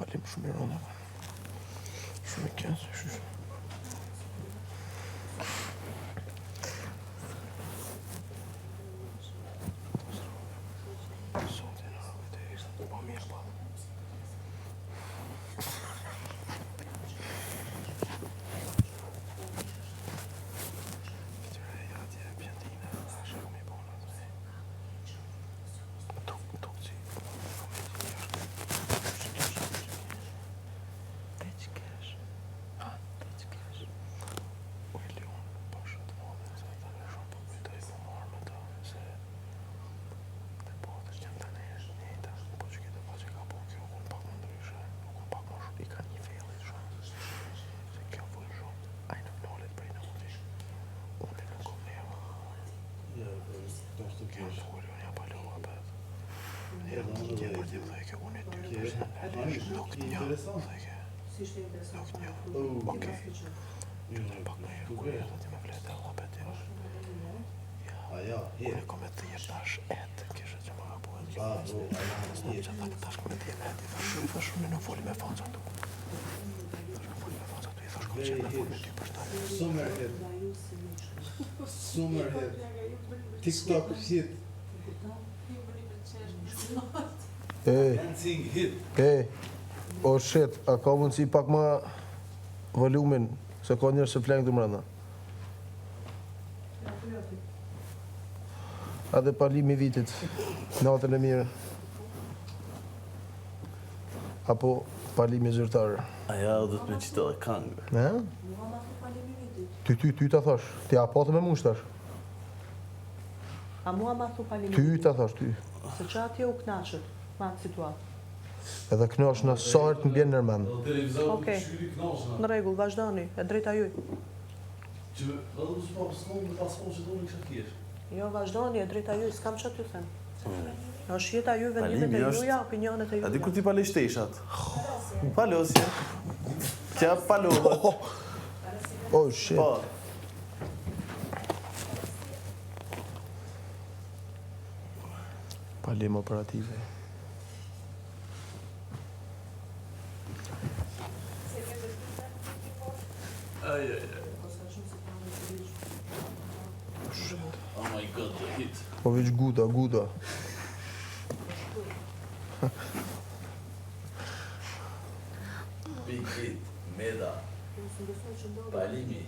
Palim shumë i rënda. Shumë i kjensë, shush. Unë kom e thjesht tash etë, kishe që më ka po e që tash kom e thjesht etë, i thash unë në foli me faca tu. I thash kom qenë me foli me ty për shtaj. Summerhead. TikTok hit. Dancing hit. O shit, a ka mundësi pak ma volumin, se ka njërë se flenë të mrenda. A dhe palimi vitit, natën e mirë. Apo palimi zyrtarë. Aja do të me qitë edhe kangë. Ty ta thash, ti a patë me mush tash. A mua ma thu palimi Ty ta thash, ty. Se që atje u knashët, ma në situatë. Edhe knash në sartë në bjenë nërmen. Okej, në regull, vazhdoni, e drejta juj. Që edhe du s'pa s'kom me ta s'kom që do në kësha kjesh. Jo, vazhdoni, e drejta juj, s'kam që t'ju them. Është jeta ju, vendimet e juja, opinionet e juja. A di kur ti pale shteshat? Palosje. Kja palohët. Oh, shit. Po. Palim operative. Oh my god, the hit. Po veç guda. Big hit, meda. Palimi.